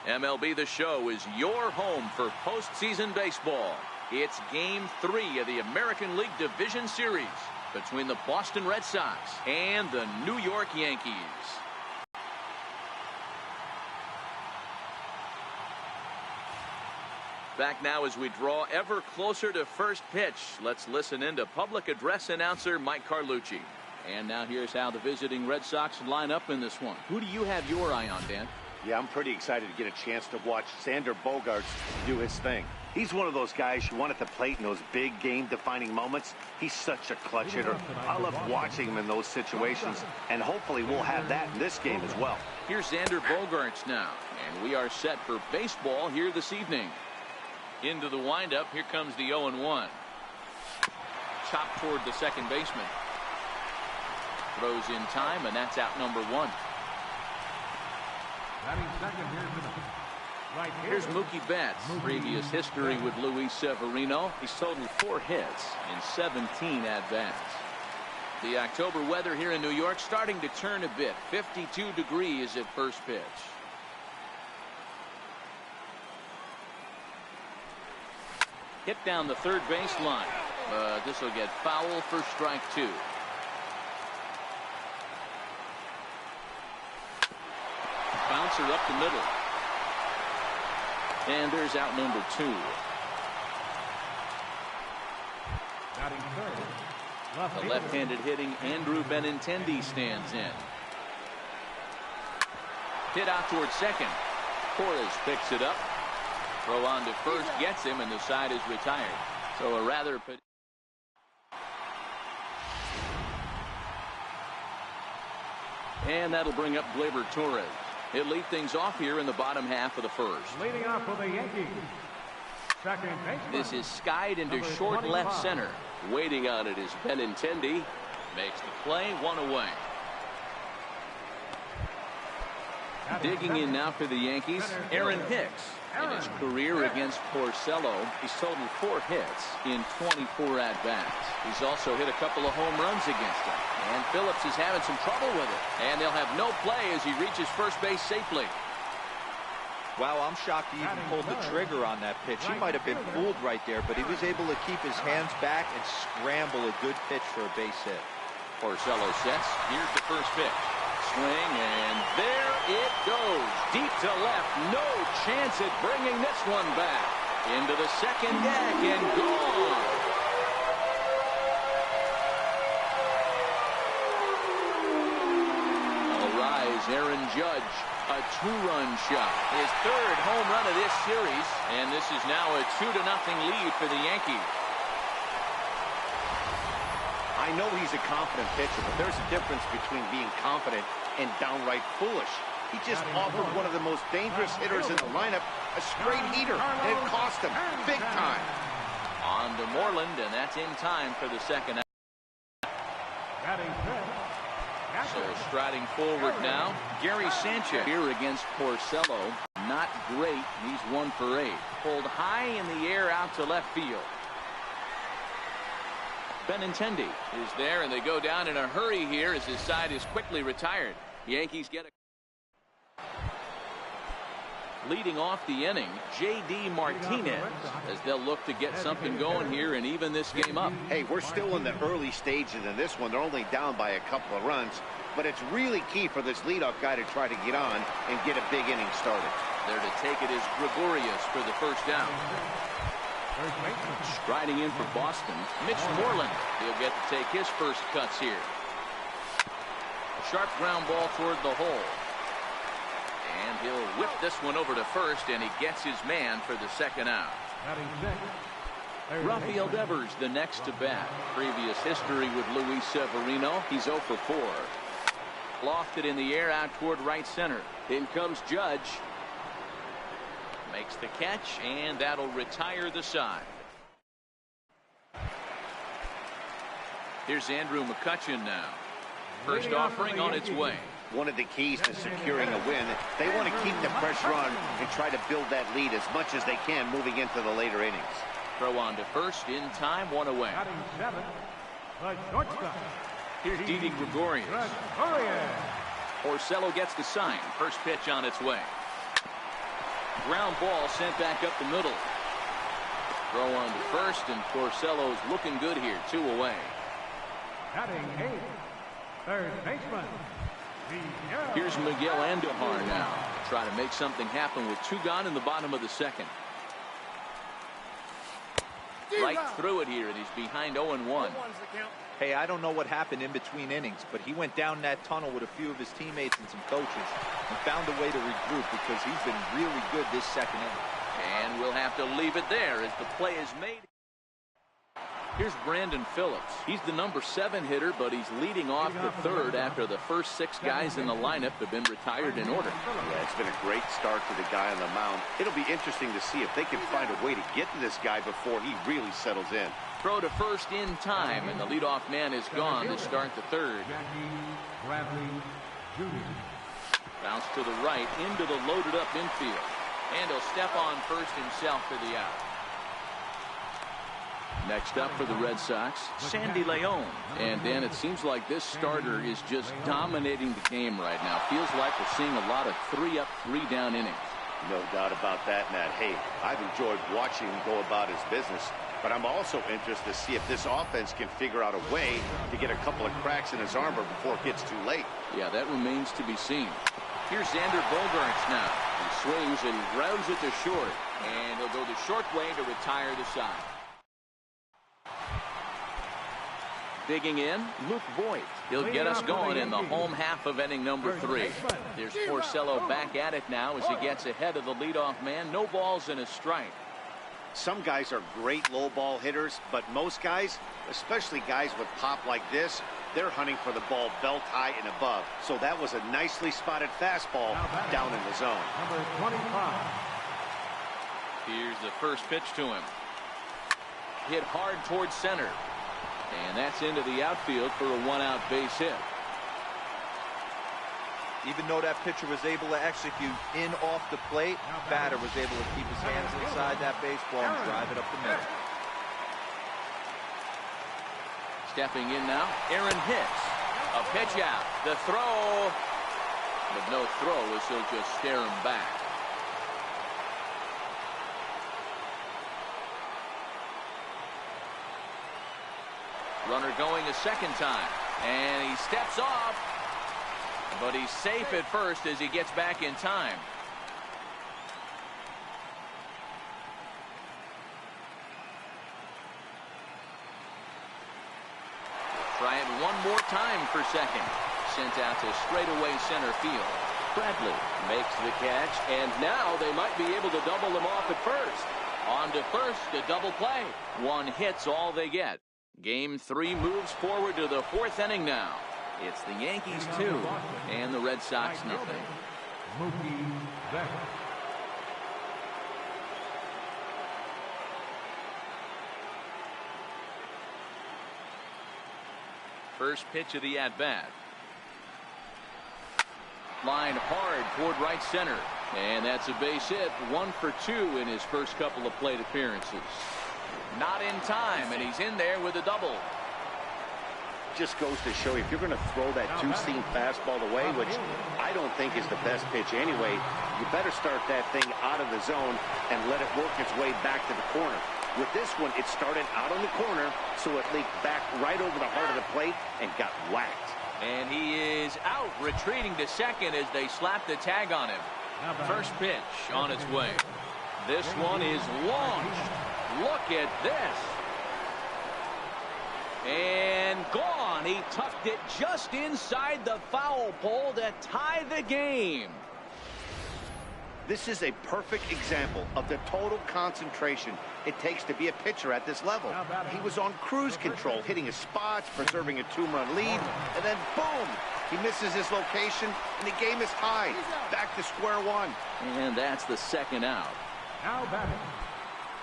MLB The Show is your home for postseason baseball. It's Game 3 of the American League Division Series between the Boston Red Sox and the New York Yankees. Back now as we draw ever closer to first pitch. Let's listen in to public address announcer Mike Carlucci. And now here's how the visiting Red Sox line up in this one. Who do you have your eye on, Dan? Yeah, I'm pretty excited to get a chance to watch Xander Bogaerts do his thing. He's one of those guys you want at the plate in those big game-defining moments. He's such a clutch hitter. I love watching him in those situations, and hopefully we'll have that in this game as well. Here's Xander Bogaerts now, and we are set for baseball here this evening. Into the windup, here comes the 0-1. Chopped toward the second baseman. Throws in time, and that's out number 1. Here's Mookie Betts. Previous history with Luis Severino. He's totaled 4 hits in 17 at-bats. The October weather here in New York starting to turn a bit. 52 degrees at first pitch. Hit down the third baseline. This will get foul for strike 2. Bouncer up the middle. And there's out number 2. The left-handed hitting Andrew Benintendi stands in. Hit out towards second. Torres picks it up. Throw on to first, gets him, and the side is retired. So a rather... And that'll bring up Gleyber Torres. He'll lead things off here in the bottom half of the first. Leading off for the Yankees. Second baseman. This is skied into short left center. Waiting on it is Benintendi. Makes the play, 1 away. Digging in now for the Yankees, Aaron Hicks. In his career against Porcello, he's totaled 4 hits in 24 at-bats. He's also hit a couple of home runs against him. And Phillips is having some trouble with it. And they'll have no play as he reaches first base safely. Wow, I'm shocked he even pulled the trigger on that pitch. He might have been fooled right there, but he was able to keep his hands back and scramble a good pitch for a base hit. Porcello sets. Here's the first pitch. Swing, and there it goes. Deep to left. No chance at bringing this one back. Into the second deck and gone. All rise, Aaron Judge. A 2-run shot. His 3rd home run of this series. And this is now a 2-0 lead for the Yankees. I know he's a confident pitcher, but there's a difference between being confident and downright foolish. He just offered one of the most dangerous hitters in the lineup a straight heater, and it cost him big time. On to Moreland, and that's in time for the second out. So striding forward now, Gary Sanchez here against Porcello. Not great. He's 1 for 8. Pulled high in the air out to left field. Benintendi is there, and they go down in a hurry here as his side is quickly retired. The Yankees get a... Leading off the inning, J.D. Martinez, as they'll look to get something going here and even this game up. Hey, we're still in the early stages in this one. They're only down by a couple of runs, but it's really key for this leadoff guy to try to get on and get a big inning started. There to take it is Gregorius for the first down. Striding in for Boston, Mitch Moreland. He'll get to take his first cuts here. A sharp ground ball toward the hole. And he'll whip this one over to first, and he gets his man for the second out. Rafael Devers, the next to bat. Previous history with Luis Severino. He's 0 for 4. Lofted in the air out toward right center. In comes Judge. Makes the catch, and that'll retire the side. Here's Andrew McCutchen now. First offering on its way. One of the keys to securing a win, they want to keep the pressure on and try to build that lead as much as they can moving into the later innings. Throw on to first, in time, 1 away. Here's Didi Gregorius. Porcello gets the sign. First pitch on its way. Ground ball sent back up the middle. Throw on to first, and Porcello's looking good here. 2 away. Batting 8th, third baseman. Here's Miguel Andujar now. Try to make something happen with 2 gone in the bottom of the second. Right through it here, and he's behind 0-1. Hey, I don't know what happened in between innings, but he went down that tunnel with a few of his teammates and some coaches and found a way to regroup because he's been really good this second inning. And we'll have to leave it there as the play is made. Here's Brandon Phillips. He's the number 7 hitter, but he's leading off the third after the first 6 guys in the lineup have been retired in order. Yeah, it's been a great start to the guy on the mound. It'll be interesting to see if they can find a way to get to this guy before he really settles in. Throw to first in time, and the leadoff man is gone to start the third. Bounce to the right into the loaded up infield. And he'll step on first himself for the out. Next up for the Red Sox, Sandy Leon. And Dan, it seems like this starter is just dominating the game right now. Feels like we're seeing a lot of 3-up, 3-down innings. No doubt about that, Matt. Hey, I've enjoyed watching him go about his business, but I'm also interested to see if this offense can figure out a way to get a couple of cracks in his armor before it gets too late. Yeah, that remains to be seen. Here's Xander Bogaerts now. He swings and he grounds it to short, and he'll go the short way to retire the side. Digging in, Luke Voigt. He'll get us going in the home half of inning number 3. There's Porcello back at it now as he gets ahead of the leadoff man. No balls and a strike. Some guys are great low ball hitters, but most guys, especially guys with pop like this, they're hunting for the ball belt high and above. So that was a nicely spotted fastball down in the zone. Number 25. Here's the first pitch to him. Hit hard towards center. And that's into the outfield for a 1-out base hit. Even though that pitcher was able to execute in off the plate, batter was able to keep his hands inside that baseball and drive it up the middle. Stepping in now, Aaron Hicks. A pitch out. The throw. But no throw as he'll just stare him back. Runner going a second time. And he steps off. But he's safe at first as he gets back in time. Try it one more time for second. Sent out to straightaway center field. Bradley makes the catch, and now they might be able to double them off at first. On to first, a double play. 1 hit's all they get. Game 3 moves forward to the 4th inning now. It's the Yankees 2 and the Red Sox nothing. First pitch of the at-bat. Line hard toward right center. And that's a base hit. 1 for 2 in his first couple of plate appearances. Not in time, and he's in there with a double. Just goes to show you, if you're going to throw that two-seam fastball away, which I don't think is the best pitch anyway, you better start that thing out of the zone and let it work its way back to the corner. With this one, it started out on the corner, so it leaked back right over the heart of the plate and got whacked. And he is out, retreating to second as they slap the tag on him. First pitch on its way. This one is launched. Look at this. And gone. He tucked it just inside the foul pole to tie the game. This is a perfect example of the total concentration it takes to be a pitcher at this level. He was on cruise control, hitting his spots, preserving a 2-run lead, and then boom, he misses his location, and the game is tied. Back to square one. And that's the second out. Now batting,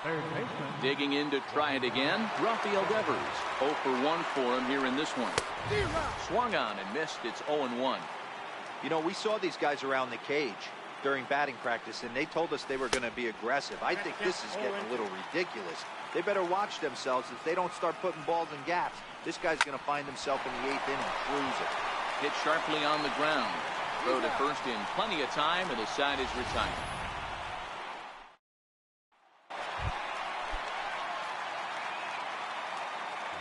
third baseman. Digging in to try it again, Rafael Devers. 0 for 1 for him here in this one. Swung on and missed. It's 0-1. You know, we saw these guys around the cage during batting practice, and they told us they were going to be aggressive. I think this is getting a little ridiculous. They better watch themselves if they don't start putting balls in gaps. This guy's going to find himself in the 8th inning cruising. Hit sharply on the ground. Throw to first in plenty of time, and the side is retired.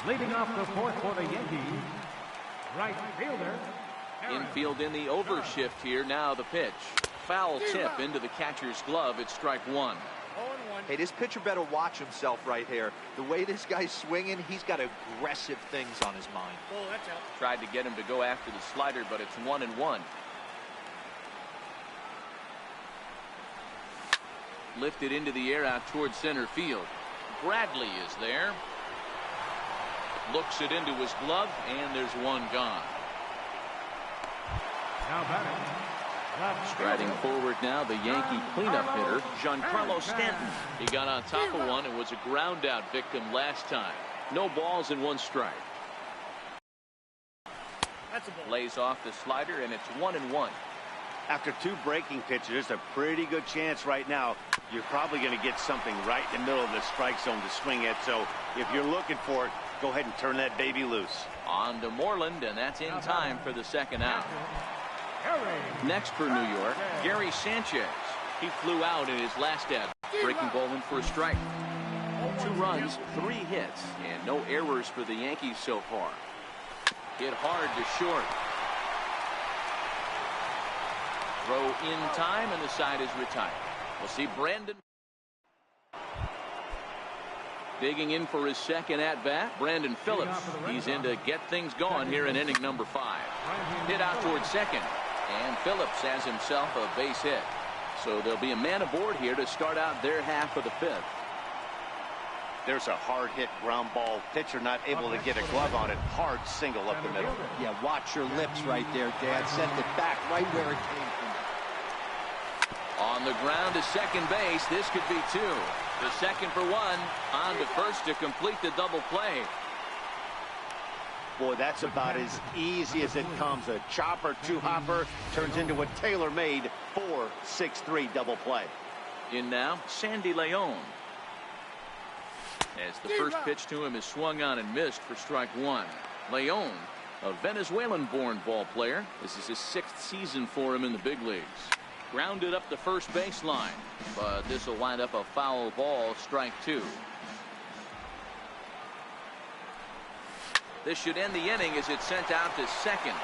Leading off the fourth for the Yankees, right fielder. Infield in the overshift here. Now the pitch. Foul tip into the catcher's glove. It's strike one. Hey, this pitcher better watch himself right here. The way this guy's swinging, he's got aggressive things on his mind. Oh, that's out. Tried to get him to go after the slider, but it's 1-1. Lifted into the air out towards center field. Bradley is there. Looks it into his glove, and there's one gone. Now batting. Striding forward now, the Yankee cleanup hitter, Giancarlo Stanton. He got on top of one and was a ground out victim last time. No balls and one strike. That's a ball. Lays off the slider, and it's 1-1. After two breaking pitches, there's a pretty good chance right now you're probably going to get something right in the middle of the strike zone to swing at. So if you're looking for it, go ahead and turn that baby loose. On to Moreland, and that's in time for the second out. Next for New York, Gary Sanchez. He flew out in his last at breaking ball in for a strike. 2 runs, 3 hits, and no errors for the Yankees so far. Hit hard to short. Throw in time, and the side is retired. We'll see Brandon digging in for his second at-bat. Brandon Phillips. He's in to get things going here in inning number 5. Hit out towards second, and Phillips has himself a base hit. So there'll be a man aboard here to start out their half of the 5th. There's a hard hit ground ball. Pitcher not able to get a glove on it. Hard single up the middle. Yeah, watch your lips right there, Dad. Send it back right where it came from. On the ground to second base. This could be 2. The second for 1. On to first to complete the double play. Boy, that's about as easy as it comes. A chopper, 2-hopper turns into a tailor-made 4-6-3 double play. In now, Sandy Leon. As the first pitch to him is swung on and missed for strike 1. Leon, a Venezuelan-born ball player. This is his 6th season for him in the big leagues. Grounded up the first baseline, but this will wind up a foul ball, strike 2. This should end the inning as it's sent out to second.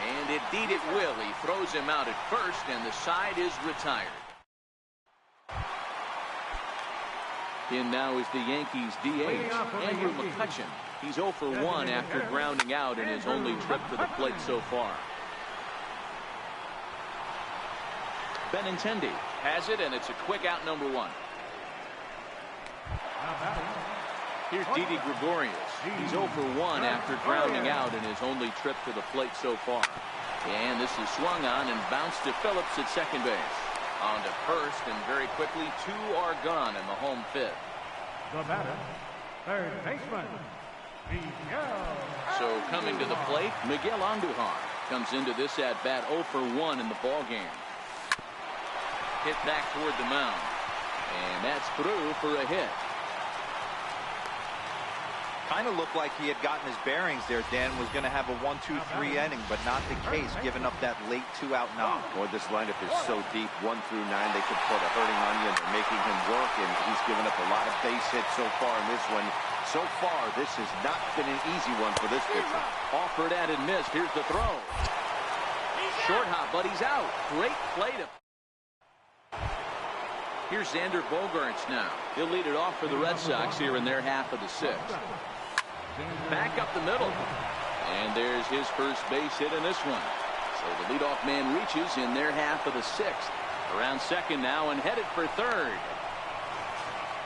And indeed it will. He throws him out at first, and the side is retired. In now is the Yankees DH, Andrew McCutchen. He's 0 for 1 after grounding out in his only trip to the plate so far. Benintendi has it, and it's a quick out, number 1. Here's Didi Gregorius. He's 0 for 1 after grounding out in his only trip to the plate so far. And this is swung on and bounced to Phillips at second base. On to first, and very quickly 2 are gone in the home 5th. The batter, third baseman, Miguel. So coming to the plate, Miguel Andujar comes into this at bat 0 for 1 in the ball game. Hit back toward the mound, and that's through for a hit. Kind of looked like he had gotten his bearings there. Dan was going to have a 1-2-3 inning, but not the case, giving up that late 2-out knock. Boy, this lineup is so deep. 1 through 9, they could put a hurting on you, and they're making him work, and he's given up a lot of base hits so far in this one. So far, this has not been an easy one for this pitcher. Offered at and missed. Here's the throw. Short hop, but he's out. Great play to. Here's Xander Bogaerts now. He'll lead it off for the Red Sox here in their half of the 6th. Back up the middle. And there's his first base hit in this one. So the leadoff man reaches in their half of the 6th. Around second now and headed for third.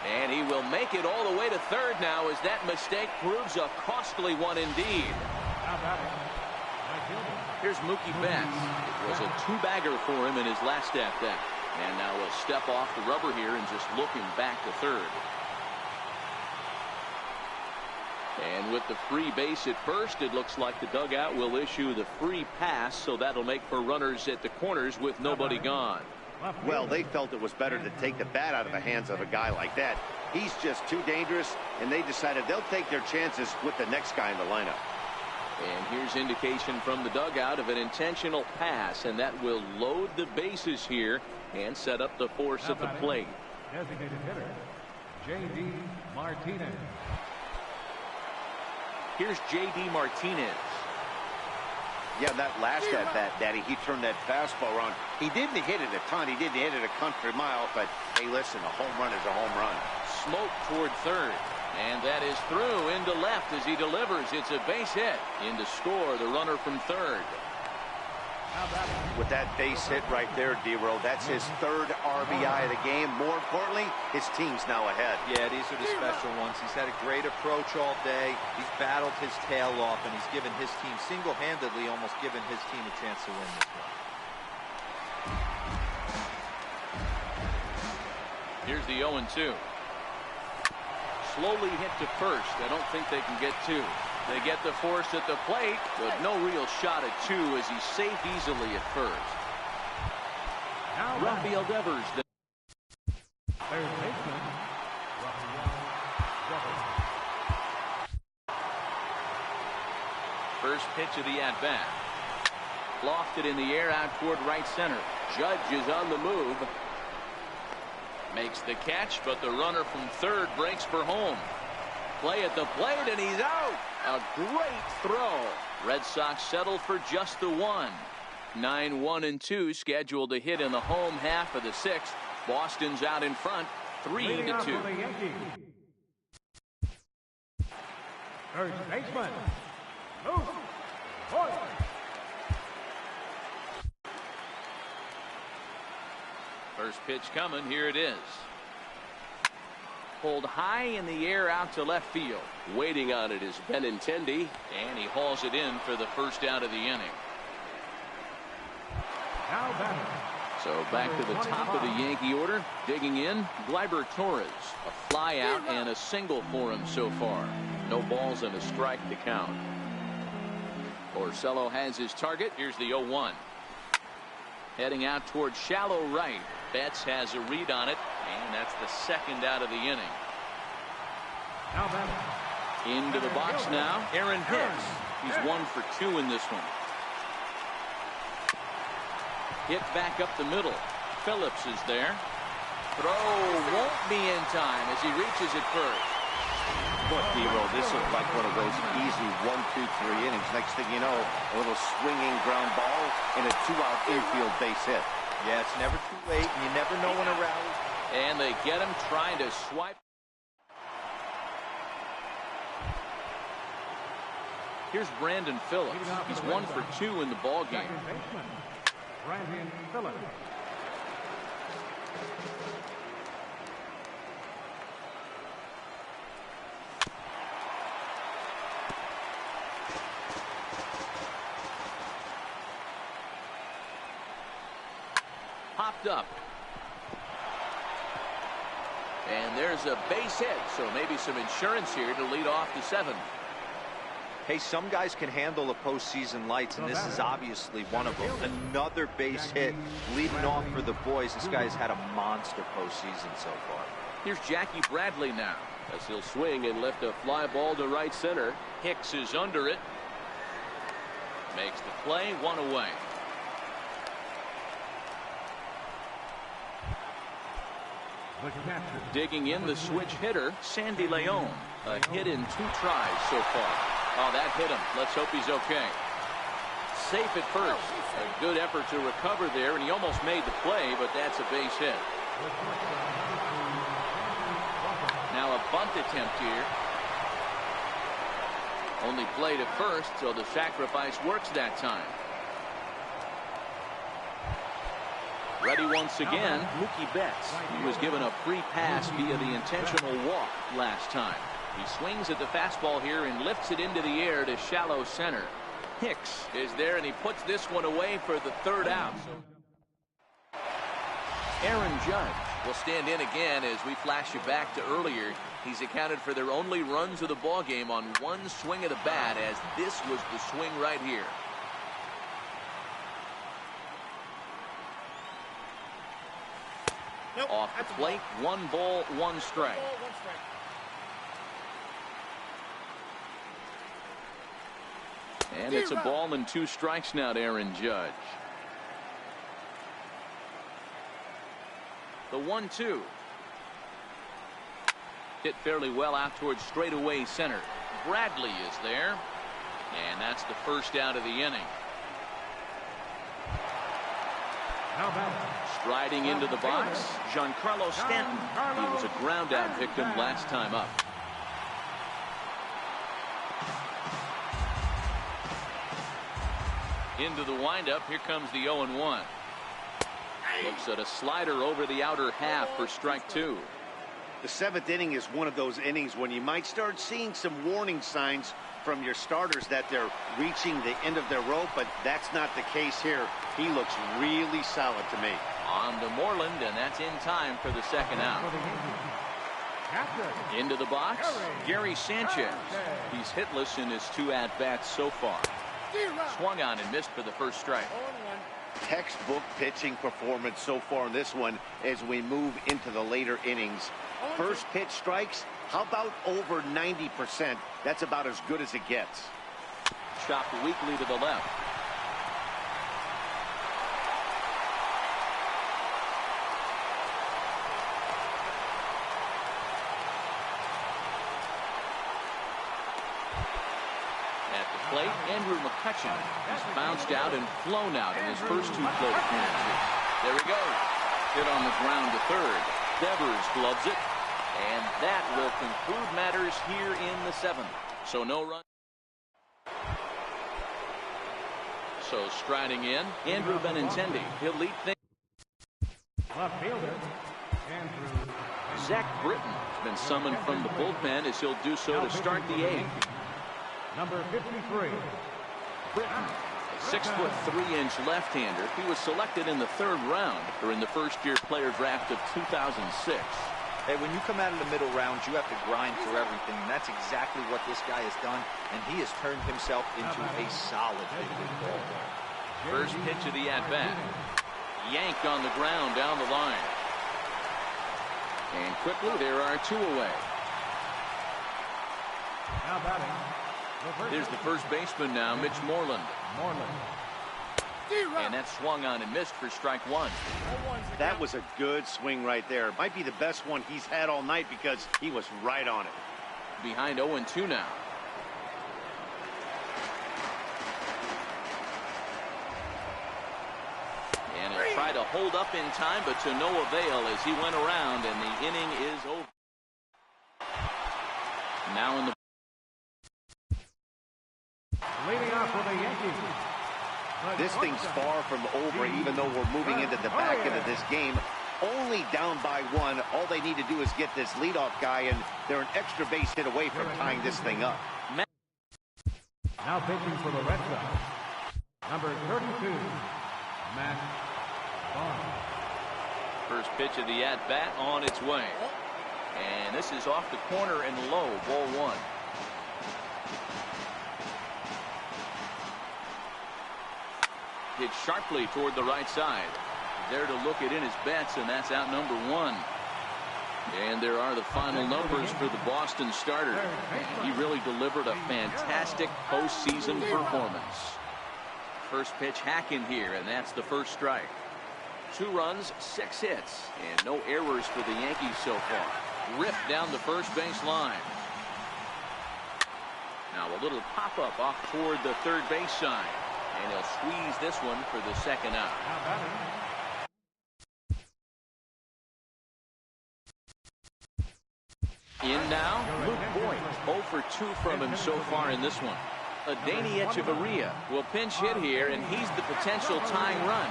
And he will make it all the way to third now as that mistake proves a costly one indeed. Here's Mookie Betts. It was a 2-bagger for him in his last at-bat. And now a step off the rubber here and just looking back to third. And with the free base at first, it looks like the dugout will issue the free pass, so that'll make for runners at the corners with nobody gone. Well, they felt it was better to take the bat out of the hands of a guy like that. He's just too dangerous, and they decided they'll take their chances with the next guy in the lineup. And here's indication from the dugout of an intentional pass, and that will load the bases here and set up the force at the plate. Designated hitter, J.D. Martinez. Here's J.D. Martinez. Yeah, that last at-bat, Daddy, he turned that fastball around. He didn't hit it a ton. He didn't hit it a country mile. But, hey, listen, a home run is a home run. Smoke toward third. And that is through into left as he delivers. It's a base hit. In to score the runner from third. With that base hit right there, D-Row, that's his third RBI of the game. More importantly, his team's now ahead. Yeah, these are the special ones. He's had a great approach all day. He's battled his tail off, and he's given his team single-handedly, almost given his team a chance to win this one. Here's the 0-2. Slowly hit to first. I don't think they can get two. They get the force at the plate, but no real shot at two as he's safe easily at first. Rafael Devers. Third baseman, First pitch of the at-bat. Lofted in the air out toward right center. Judge is on the move. Makes the catch, but the runner from third breaks for home. Play at the plate, and he's out. A great throw. Red Sox settled for just the one. 9-1-2 scheduled to hit in the home half of the sixth. Boston's out in front, 3-2. First baseman, Luke Voit. First pitch coming. Here it is. Pulled high in the air out to left field. Waiting on it is Benintendi, and he hauls it in for the first out of the inning. Now batting. So back to the top of the Yankee order. Digging in, Gleyber Torres. A fly out and a single for him so far. No balls and a strike to count. Porcello has his target. Here's the 0-1. Heading out towards shallow right. Betts has a read on it, and that's the second out of the inning. Now batting. Into the box now, Aaron Hicks. He's 1 for 2 in this one. Hit back up the middle. Phillips is there. Throw won't be in time as he reaches it first. Look, D-Row, this is like one of those easy 1, 2, 3 innings. Next thing you know, a little swinging ground ball and a 2-out infield base hit. Yeah, it's never too late, and you never know when a rally. And they get him trying to swipe. Here's Brandon Phillips. He's 1 for 2 in the ball game. Second baseman, Brandon Phillips. Popped up. And there's a base hit, so maybe some insurance here to lead off the 7th. Hey, some guys can handle the postseason lights, and this is obviously one of them. Another base hit leading off for the boys. This guy's had a monster postseason so far. Here's Jackie Bradley now as he'll swing and lift a fly ball to right center. Hicks is under it. Makes the play, 1 away. Digging in the switch hitter, Sandy Leon. A hit in 2 tries so far. Oh, that hit him. Let's hope he's okay. Safe at first. A good effort to recover there, and he almost made the play, but that's a base hit. Now a bunt attempt here. Only played at first, so the sacrifice works that time. Ready once again, Mookie Betts. He was given a free pass via the intentional walk last time. He swings at the fastball here and lifts it into the air to shallow center. Hicks is there, and he puts this one away for the 3rd out. Aaron Judge will stand in again as we flash you back to earlier. He's accounted for their only runs of the ball game on 1 swing of the bat, as this was the swing right here. Nope, off the plate, 1 ball, 1 strike. And it's a ball and 2 strikes now to Aaron Judge. The 1-2. Hit fairly well out towards straightaway center. Bradley is there. And that's the first out of the inning. Striding into the box, Giancarlo Stanton. He was a ground out victim last time up. Into the windup. Here comes the 0-1. Looks at a slider over the outer half for strike 2. The 7th inning is one of those innings when you might start seeing some warning signs from your starters that they're reaching the end of their rope, but that's not the case here. He looks really solid to me. On to Moreland, and that's in time for the second out. Into the box, Gary Sanchez. He's hitless in his 2 at-bats so far. Swung on and missed for the first strike. Textbook pitching performance so far in this one as we move into the later innings. First pitch strikes, how about over 90%? That's about as good as it gets. Chopped weakly to the left. At the plate, Andrew McCutchen. He's bounced out and flown out in his first 2 plate appearances. There he goes. Hit on the ground to third. Devers gloves it. And that will conclude matters here in the 7th. So no run. So striding in, Andrew Benintendi. He'll lead things. Left fielder, Andrew. Zach Britton has been summoned from the bullpen as he'll do so to start the 8th. Number 53. Britton, a 6'3" left-hander. He was selected in the 3rd round during the first-year player draft of 2006. Hey, when you come out of the middle rounds, you have to grind for everything, and that's exactly what this guy has done, and he has turned himself into a solid big league ball player. First pitch of the at-bat. Yanked on the ground down the line. And quickly, there are 2 away. Now batting. There's the first baseman now, Mitch Moreland. And that swung on and missed for strike 1. That was a good swing right there. Might be the best one he's had all night because he was right on it. Behind 0-2 now. And he'll try to hold up in time, but to no avail as he went around, and the inning is over. Now in the leading off for the Yankees. This thing's far from over, even though we're moving into the back end of this game. Only down by 1. All they need to do is get this leadoff guy, and they're an extra base hit away from tying this thing up. Now pitching for the Red Sox, number 32, Matt Barnes. first pitch of the at-bat on its way. And this is off the corner and low, ball 1. Hit sharply toward the right side. There to look it in his bets, and that's out number 1. And there are the final numbers for the Boston starter. And he really delivered a fantastic postseason performance. First pitch hack in here, and that's the first strike. 2 runs, 6 hits, and no errors for the Yankees so far. Ripped down the first base line. Now a little pop-up off toward the third base side. And he'll squeeze this one for the second out. In now, Luke Boyd. 0 for 2 from him so far in this one. Adeiny Echeverria will pinch hit here, and he's the potential tying run.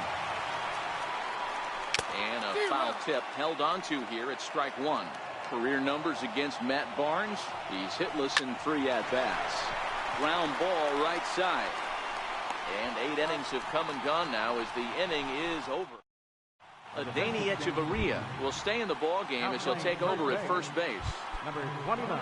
And a foul tip held onto here at strike 1. Career numbers against Matt Barnes. He's hitless in 3 at-bats. Ground ball right side. And 8 innings have come and gone now as the inning is over. Adeiny Echeverria will stay in the ball game as he'll take over at first base. Number 29.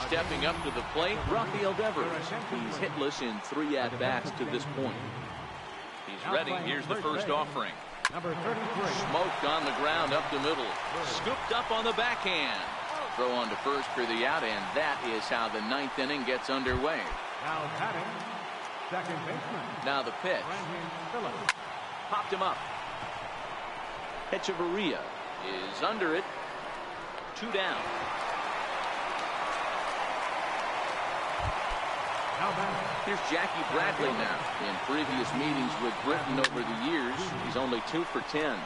Stepping up to the plate, Rafael Devers. He's hitless in 3 at-bats to this point. He's ready. Here's the first offering. Number 33. Smoked on the ground up the middle. Scooped up on the backhand. Throw on to first for the out, and that is how the 9th inning gets underway. Now batting, Second baseman. Now the pitch. Popped him up. Hechavarria is under it. 2 down. Here's Jackie Bradley now. In previous meetings with Britain over the years, he's only 2 for 10.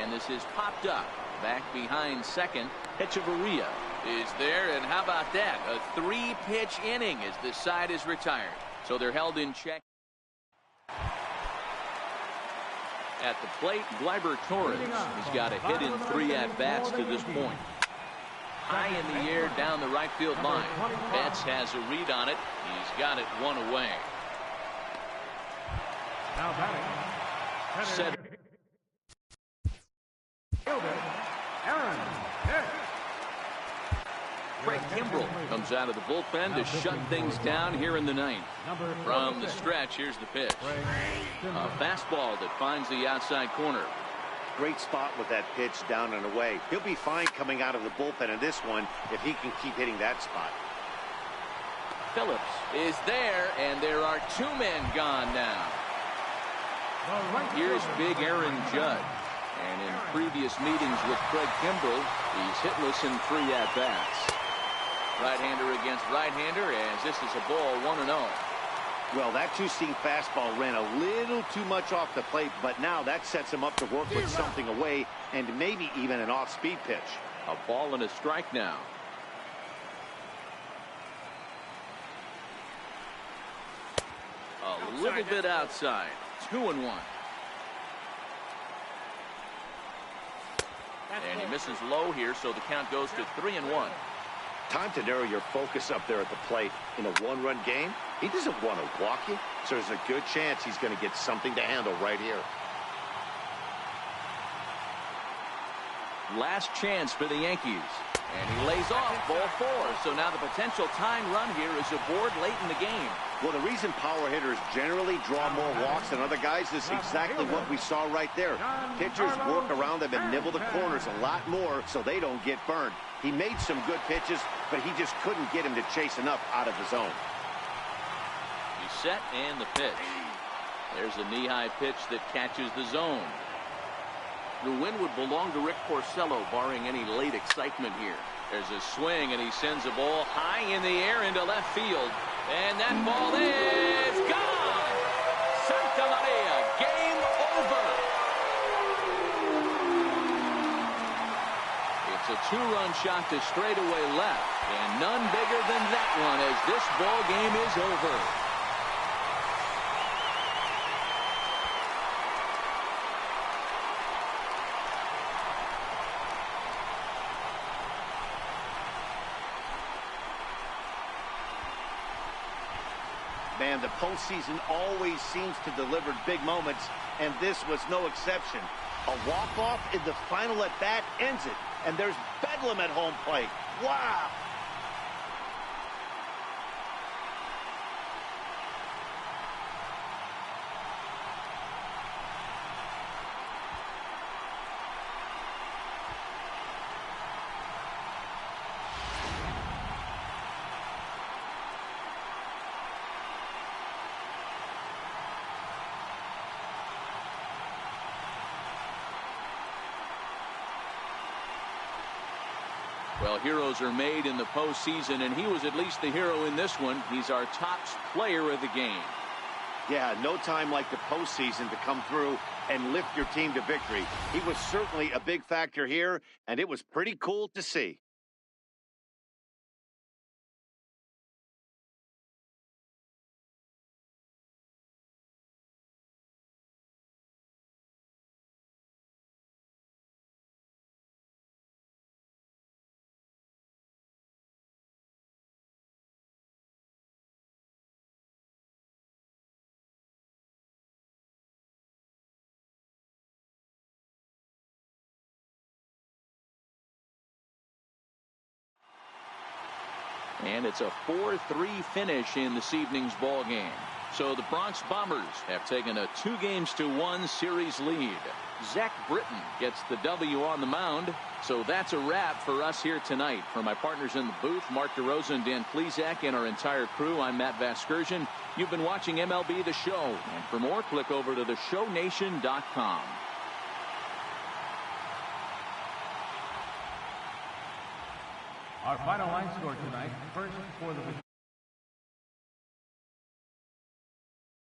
And this is popped up. Back behind second. Hechavarria is there, and how about that? A 3-pitch inning as this side is retired. So they're held in check. At the plate, Gleyber Torres has got a hit in 3 at-bats to this point. High in the air down the right field line. Betts has a read on it. He's got it 1 away. Now batting. Center. Aaron Hicks. Craig Kimbrell comes out of the bullpen to shut things down here in the 9th. From the stretch, here's the pitch. A fastball that finds the outside corner. Great spot with that pitch down and away. He'll be fine coming out of the bullpen in this one if he can keep hitting that spot. Phillips is there, and there are 2 men gone now. Here's big Aaron Judge. And in previous meetings with Craig Kimbrell, he's hitless in 3 at-bats. Right-hander against right-hander, as this is a ball 1-0. Well, that 2-seam fastball ran a little too much off the plate, but now that sets him up to work with something away and maybe even an off-speed pitch. A ball and a strike now. A little bit outside. 2-1. And he misses low here, so the count goes to 3-1. Time to narrow your focus up there at the plate. In a 1-run game, he doesn't want to walk you, so there's a good chance he's going to get something to handle right here. Last chance for the Yankees. And he lays off ball 4. So now the potential tying run here is aboard late in the game. Well, the reason power hitters generally draw more walks than other guys is exactly what we saw right there. Pitchers work around them and nibble the corners a lot more so they don't get burned. He made some good pitches, but he just couldn't get him to chase enough out of the zone. He's set, and the pitch. There's a knee-high pitch that catches the zone. The win would belong to Rick Porcello, barring any late excitement here. There's a swing, and he sends a ball high in the air into left field. And that ball is gone! Santa Maria, game over! It's a 2-run shot to straightaway left, and none bigger than that one as this ball game is over. Man, the postseason always seems to deliver big moments, and this was no exception. A walk-off in the final at-bat ends it, and there's bedlam at home plate. Wow! Well, heroes are made in the postseason, and he was at least the hero in this one. He's our top player of the game. Yeah, no time like the postseason to come through and lift your team to victory. He was certainly a big factor here, and it was pretty cool to see. And it's a 4-3 finish in this evening's ball game. So the Bronx Bombers have taken a 2-1 series lead. Zach Britton gets the W on the mound. So that's a wrap for us here tonight. For my partners in the booth, Mark DeRosa and Dan Plesac, and our entire crew, I'm Matt Vasgersian. You've been watching MLB The Show. And for more, click over to theshownation.com. Our final line score tonight, first for the